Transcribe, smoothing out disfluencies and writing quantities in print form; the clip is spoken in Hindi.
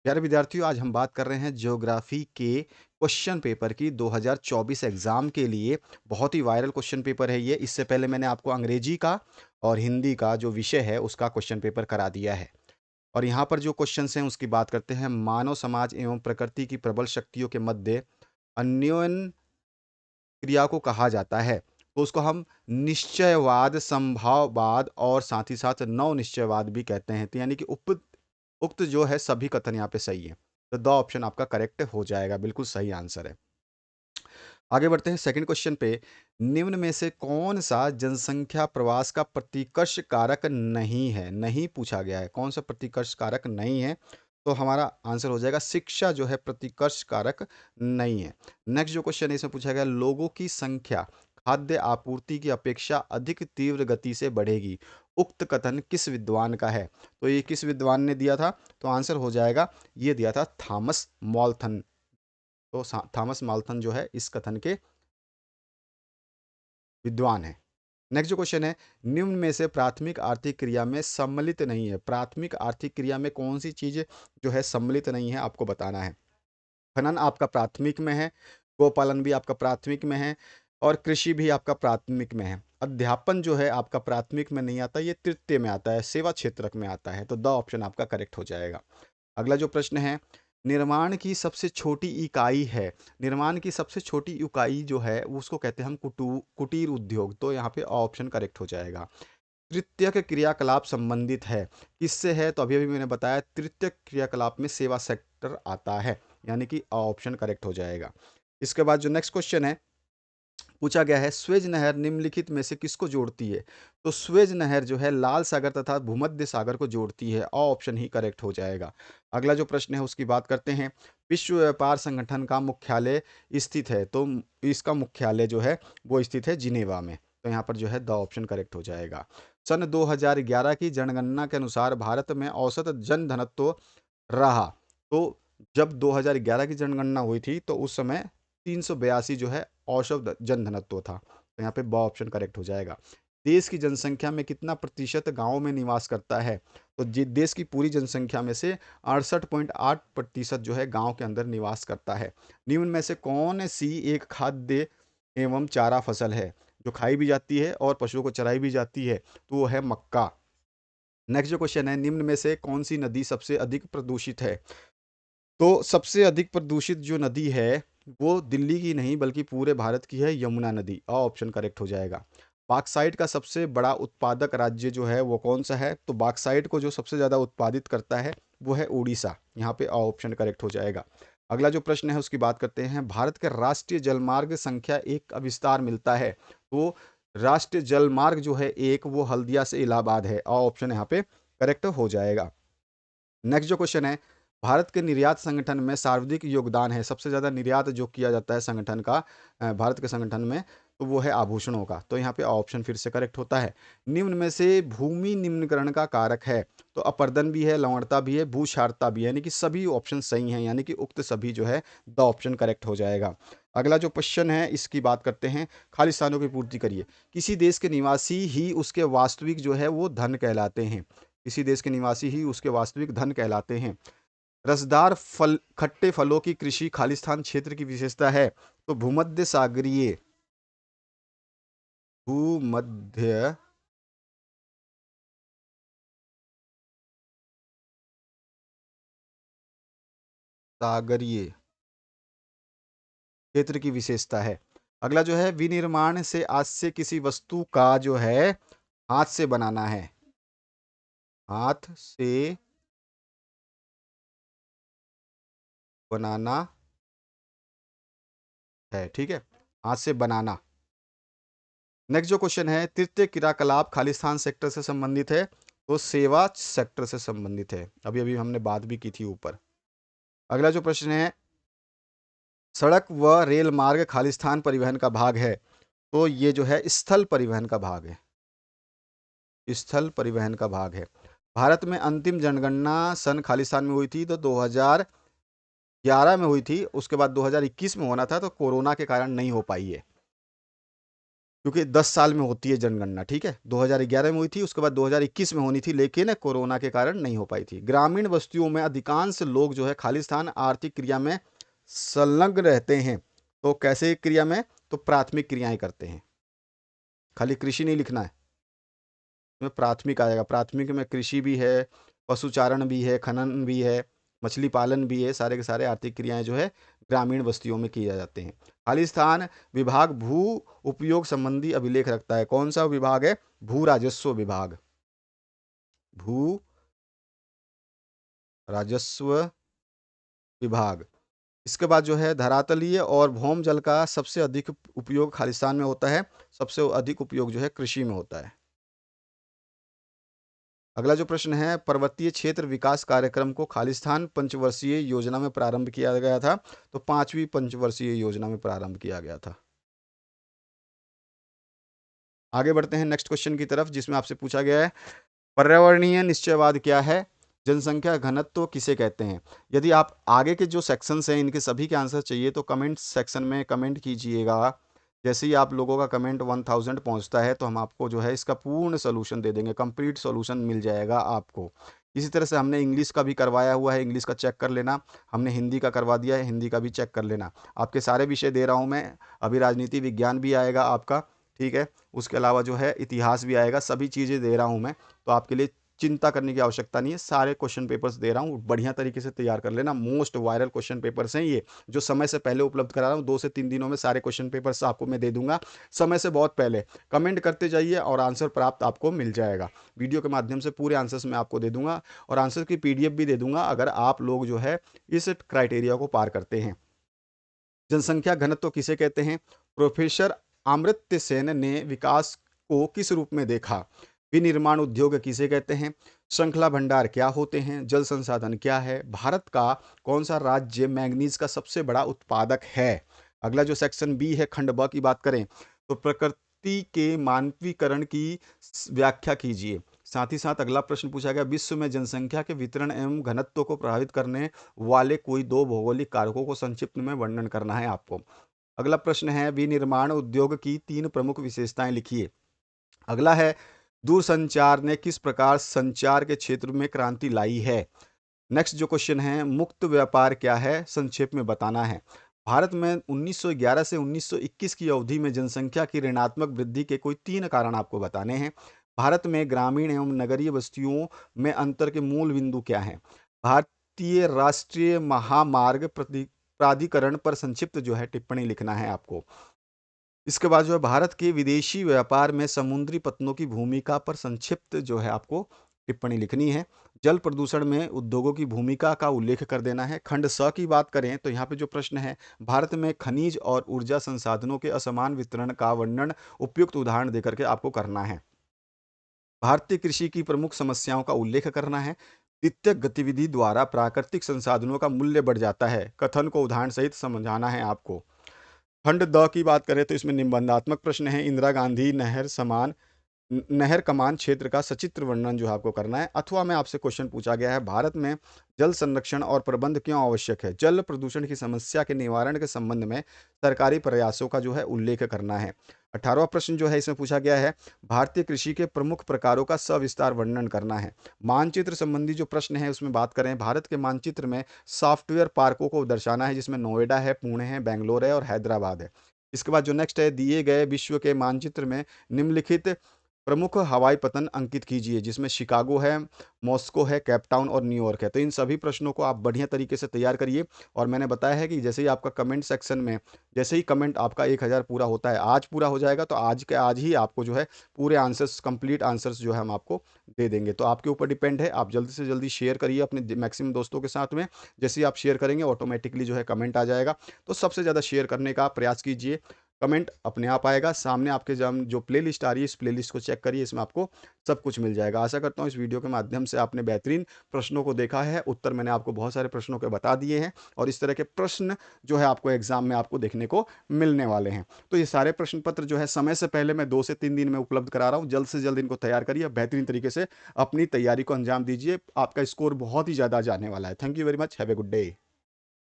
प्यारे विद्यार्थियों, आज हम बात कर रहे हैं ज्योग्राफी के क्वेश्चन पेपर की 2024 एग्जाम के लिए। बहुत ही वायरल क्वेश्चन पेपर है ये। इससे पहले मैंने आपको अंग्रेजी का और हिंदी का जो विषय है उसका क्वेश्चन पेपर करा दिया है। और यहाँ पर जो क्वेश्चंस हैं उसकी बात करते हैं। मानव समाज एवं प्रकृति की प्रबल शक्तियों के मध्य अन्योन्य क्रिया को कहा जाता है। तो उसको हम निश्चयवाद, संभाववाद और साथ ही साथ नव निश्चयवाद भी कहते हैं। तो यानी कि उक्त जो है सभी कथन यहाँ पे सही है। तो द ऑप्शन आपका करेक्ट हो जाएगा, बिल्कुल सही आंसर है। आगे बढ़ते हैं सेकंड क्वेश्चन पे। निम्न में से कौन सा जनसंख्या प्रवास का प्रतिकर्ष कारक नहीं है? नहीं पूछा गया है, कौन सा प्रतिकर्ष कारक नहीं है? तो हमारा आंसर हो जाएगा शिक्षा जो है प्रतिकर्ष कारक नहीं है। नेक्स्ट जो क्वेश्चन है इसमें पूछा गया, लोगों की संख्या खाद्य आपूर्ति की अपेक्षा अधिक तीव्र गति से बढ़ेगी। उक्त कथन किस विद्वान का है? तो ये किस विद्वान ने दिया था? तो आंसर हो जाएगा, ये दिया था थॉमस मॉल्थन। तो थॉमस माल्थन जो है इस कथन के विद्वान है। नेक्स्ट जो क्वेश्चन है, निम्न में से प्राथमिक आर्थिक क्रिया में सम्मिलित नहीं है। प्राथमिक आर्थिक क्रिया में कौन सी चीज जो है सम्मिलित नहीं है, आपको बताना है। खनन आपका प्राथमिक में है, गोपालन भी आपका प्राथमिक में है और कृषि भी आपका प्राथमिक में है। अध्यापन जो है आपका प्राथमिक में नहीं आता, ये तृतीय में आता है, सेवा क्षेत्रक में आता है। तो द ऑप्शन आपका करेक्ट हो जाएगा। अगला जो प्रश्न है, निर्माण की सबसे छोटी इकाई है। निर्माण की सबसे छोटी इकाई जो है उसको कहते हैं हम कुटीर उद्योग। तो यहाँ पे ऑप्शन करेक्ट हो जाएगा। तृतीयक क्रियाकलाप संबंधित है, किससे है? तो अभी अभी मैंने बताया तृतीयक क्रियाकलाप में सेवा सेक्टर आता है, यानी कि ऑप्शन करेक्ट हो जाएगा। इसके बाद जो नेक्स्ट क्वेश्चन है पूछा गया है, स्वेज नहर निम्नलिखित में से किसको जोड़ती है? तो स्वेज नहर जो है लाल सागर तथा भूमध्य सागर को जोड़ती है। ऑप्शन ही करेक्ट हो जाएगा। अगला जो प्रश्न है उसकी बात करते हैं। विश्व व्यापार संगठन का मुख्यालय स्थित है, तो इसका मुख्यालय जो है वो स्थित है जिनेवा में। तो यहाँ पर जो है द ऑप्शन करेक्ट हो जाएगा। सन 2011 की जनगणना के अनुसार भारत में औसत जन घनत्व रहा। तो जब 2011 की जनगणना हुई थी तो उस समय 382 जो है औसत जन घनत्व था। तो यहाँ पे ब ऑप्शन करेक्ट हो जाएगा। देश की जनसंख्या में कितना प्रतिशत गांव में निवास करता है? तो देश की पूरी जनसंख्या में से 68.8% जो है गांव के अंदर निवास करता है। निम्न में से कौन सी एक खाद्य एवं चारा फसल है जो खाई भी जाती है और पशुओं को चराई भी जाती है? तो वो है मक्का। नेक्स्ट जो क्वेश्चन है, निम्न में से कौन सी नदी सबसे अधिक प्रदूषित है? तो सबसे अधिक प्रदूषित जो नदी है वो दिल्ली की नहीं बल्कि पूरे भारत की है, यमुना नदी। ऑप्शन करेक्ट हो जाएगा। बॉक्साइट का सबसे बड़ा उत्पादक राज्य जो है वो कौन सा है? तो बॉक्साइट को जो सबसे ज़्यादा उत्पादित करता है वो है उड़ीसा। यहाँ पे ऑप्शन करेक्ट हो जाएगा। अगला जो प्रश्न है उसकी बात करते हैं। भारत के राष्ट्रीय जलमार्ग संख्या एक का विस्तार मिलता है। तो राष्ट्रीय जलमार्ग जो है एक, वो हल्दिया से इलाहाबाद है। ऑप्शन यहाँ पे करेक्ट हो जाएगा। नेक्स्ट जो क्वेश्चन है, भारत के निर्यात संगठन में सर्वाधिक योगदान है। सबसे ज़्यादा निर्यात जो किया जाता है संगठन का, भारत के संगठन में, तो वो है आभूषणों का। तो यहाँ पे ऑप्शन फिर से करेक्ट होता है। निम्न में से भूमि निम्नीकरण का कारक है। तो अपर्दन भी है, लवणता भी है, भूक्षारता भी है, यानी कि सभी ऑप्शन सही हैं, यानी कि उक्त सभी जो है द ऑप्शन करेक्ट हो जाएगा। अगला जो क्वेश्चन है इसकी बात करते हैं। खाली स्थानों की पूर्ति करिए। किसी देश के निवासी ही उसके वास्तविक जो है वो धन कहलाते हैं। किसी देश के निवासी ही उसके वास्तविक धन कहलाते हैं। रसदार फल, खट्टे फलों की कृषि खालिस्तान क्षेत्र की विशेषता है। तो भूमध्य सागरीय क्षेत्र की विशेषता है। अगला जो है, विनिर्माण से आज से किसी वस्तु का जो है हाथ से बनाना है। हाथ से बनाना है, ठीक है, हाथ से बनाना। नेक्स्ट जो क्वेश्चन है, तृतीय क्रियाकलाप खालिस्तान सेक्टर से संबंधित है। तो सेवा सेक्टर से संबंधित है। अभी अभी हमने बात भी की थी ऊपर। अगला जो प्रश्न है, सड़क व रेल मार्ग खालिस्तान परिवहन का भाग है। तो ये जो है स्थल परिवहन का भाग है। स्थल परिवहन का भाग है। भारत में अंतिम जनगणना सन खालिस्तान में हुई थी तो 2011 में हुई थी। उसके बाद 2021 में होना था, तो कोरोना के कारण नहीं हो पाई है। क्योंकि 10 साल में होती है जनगणना, ठीक है। 2011 में हुई थी, उसके बाद 2021 में होनी थी, लेकिन कोरोना के कारण नहीं हो पाई थी। ग्रामीण बस्तियों में अधिकांश लोग जो है खालिस्तान आर्थिक क्रिया में संलग्न रहते हैं। तो कैसे क्रिया में? तो प्राथमिक क्रियाएं करते हैं। खाली कृषि नहीं लिखना है, इसमें प्राथमिक आएगा। प्राथमिक में कृषि भी है, पशुचारण भी है, खनन भी है, मछली पालन भी है। सारे के सारे आर्थिक क्रियाएं जो है ग्रामीण बस्तियों में किए जाते हैं। खालिस्तान विभाग भू उपयोग संबंधी अभिलेख रखता है। कौन सा विभाग है? भू राजस्व विभाग। भू राजस्व विभाग। इसके बाद जो है धरातलीय और भौम जल का सबसे अधिक उपयोग खालिस्तान में होता है। सबसे अधिक उपयोग जो है कृषि में होता है। अगला जो प्रश्न है, पर्वतीय क्षेत्र विकास कार्यक्रम को खालिस्तान पंचवर्षीय योजना में प्रारंभ किया गया था। तो 5वीं पंचवर्षीय योजना में प्रारंभ किया गया था। आगे बढ़ते हैं नेक्स्ट क्वेश्चन की तरफ, जिसमें आपसे पूछा गया है पर्यावरणीय निश्चयवाद क्या है? जनसंख्या घनत्व किसे कहते हैं? यदि आप आगे के जो सेक्शंस हैं इनके सभी के आंसर चाहिए तो कमेंट सेक्शन में कमेंट कीजिएगा। जैसे ही आप लोगों का कमेंट 1000 पहुंचता है तो हम आपको जो है इसका पूर्ण सोल्यूशन दे देंगे, कंप्लीट सोल्यूशन मिल जाएगा आपको। इसी तरह से हमने इंग्लिश का भी करवाया हुआ है, इंग्लिश का चेक कर लेना। हमने हिंदी का करवा दिया है, हिंदी का भी चेक कर लेना। आपके सारे विषय दे रहा हूँ मैं। अभी राजनीति विज्ञान भी आएगा आपका, ठीक है। उसके अलावा जो है इतिहास भी आएगा, सभी चीज़ें दे रहा हूँ मैं। तो आपके लिए चिंता करने की आवश्यकता नहीं है। सारे क्वेश्चन पेपर्स दे रहा हूँ, बढ़िया तरीके से तैयार कर लेना। मोस्ट वायरल क्वेश्चन पेपर्स हैं ये, जो समय से पहले उपलब्ध करा रहा हूँ। 2 से 3 दिनों में सारे क्वेश्चन पेपर्स आपको मैं दे दूंगा, समय से बहुत पहले। कमेंट करते जाइए और आंसर प्राप्त आपको मिल जाएगा। वीडियो के माध्यम से पूरे आंसर्स मैं आपको दे दूंगा और आंसर की पीडीएफ भी दे दूंगा, अगर आप लोग जो है इस क्राइटेरिया को पार करते हैं। जनसंख्या घनत्व किसे कहते हैं? प्रोफेसर अमर्त्य सेन ने विकास को किस रूप में देखा? विनिर्माण उद्योग किसे कहते हैं? श्रृंखला भंडार क्या होते हैं? जल संसाधन क्या है? भारत का कौन सा राज्य मैंगनीज का सबसे बड़ा उत्पादक है? अगला जो सेक्शन बी है, खंड ब की बात करें तो प्रकृति के मानवीकरण की व्याख्या कीजिए। साथ ही साथ अगला प्रश्न पूछा गया, विश्व में जनसंख्या के वितरण एवं घनत्व को प्रभावित करने वाले कोई 2 भौगोलिक कारकों को संक्षिप्त में वर्णन करना है आपको। अगला प्रश्न है, विनिर्माण उद्योग की 3 प्रमुख विशेषताएं लिखिए। अगला है, दूरसंचार ने किस प्रकार संचार के क्षेत्र में क्रांति लाई है? नेक्स्ट जो क्वेश्चन है, मुक्त व्यापार क्या है? संक्षेप में बताना है। भारत में 1911 से 1921 की अवधि में जनसंख्या की ऋणात्मक वृद्धि के कोई 3 कारण आपको बताने हैं। भारत में ग्रामीण एवं नगरीय बस्तियों में अंतर के मूल बिंदु क्या हैं? भारतीय राष्ट्रीय महामार्ग प्राधिकरण पर संक्षिप्त जो है टिप्पणी लिखना है आपको। इसके बाद जो है भारत के विदेशी व्यापार में समुद्री पत्तनों की भूमिका पर संक्षिप्त जो है आपको टिप्पणी लिखनी है। जल प्रदूषण में उद्योगों की भूमिका का उल्लेख कर देना है। खंड स की बात करें तो यहाँ पे जो प्रश्न है, भारत में खनिज और ऊर्जा संसाधनों के असमान वितरण का वर्णन उपयुक्त उदाहरण देकर के आपको करना है। भारतीय कृषि की प्रमुख समस्याओं का उल्लेख करना है। द्वितीयक गतिविधि द्वारा प्राकृतिक संसाधनों का मूल्य बढ़ जाता है, कथन को उदाहरण सहित समझाना है आपको। खंड द की बात करें तो इसमें निबंधात्मक प्रश्न है। इंदिरा गांधी नहर कमान क्षेत्र का सचित्र वर्णन जो है आपको करना है। अथवा में आपसे क्वेश्चन पूछा गया है, भारत में जल संरक्षण और प्रबंध क्यों आवश्यक है? जल प्रदूषण की समस्या के निवारण के संबंध में सरकारी प्रयासों का जो है उल्लेख करना है। 18वां प्रश्न जो है इसमें पूछा गया है, भारतीय कृषि के प्रमुख प्रकारों का सविस्तार वर्णन करना है। मानचित्र संबंधी जो प्रश्न है उसमें बात करें, भारत के मानचित्र में सॉफ्टवेयर पार्कों को दर्शाना है, जिसमें नोएडा है, पुणे है, बेंगलोर है और हैदराबाद है। इसके बाद जो नेक्स्ट है, दिए गए विश्व के मानचित्र में निम्नलिखित प्रमुख हवाई पतन अंकित कीजिए, जिसमें शिकागो है, मॉस्को है, कैपटाउन और न्यूयॉर्क है। तो इन सभी प्रश्नों को आप बढ़िया तरीके से तैयार करिए। और मैंने बताया है कि जैसे ही आपका कमेंट सेक्शन में, जैसे ही कमेंट आपका 1000 पूरा होता है, आज पूरा हो जाएगा, तो आज के आज ही आपको जो है पूरे आंसर्स, कंप्लीट आंसर्स जो है हम आपको दे देंगे। तो आपके ऊपर डिपेंड है, आप जल्दी से जल्दी शेयर करिए अपने मैक्सिमम दोस्तों के साथ में। जैसे ही आप शेयर करेंगे ऑटोमेटिकली जो है कमेंट आ जाएगा। तो सबसे ज़्यादा शेयर करने का प्रयास कीजिए, कमेंट अपने आप आएगा सामने आपके। जो प्लेलिस्ट आ रही है, इस प्लेलिस्ट को चेक करिए, इसमें आपको सब कुछ मिल जाएगा। आशा करता हूँ इस वीडियो के माध्यम से आपने बेहतरीन प्रश्नों को देखा है। उत्तर मैंने आपको बहुत सारे प्रश्नों के बता दिए हैं और इस तरह के प्रश्न जो है आपको एग्जाम में आपको देखने को मिलने वाले हैं। तो ये सारे प्रश्न पत्र जो है समय से पहले मैं 2 से 3 दिन में उपलब्ध करा रहा हूँ। जल्द से जल्द इनको तैयार करिए, बेहतरीन तरीके से अपनी तैयारी को अंजाम दीजिए। आपका स्कोर बहुत ही ज़्यादा जाने वाला है। Thank you very much, have a good day.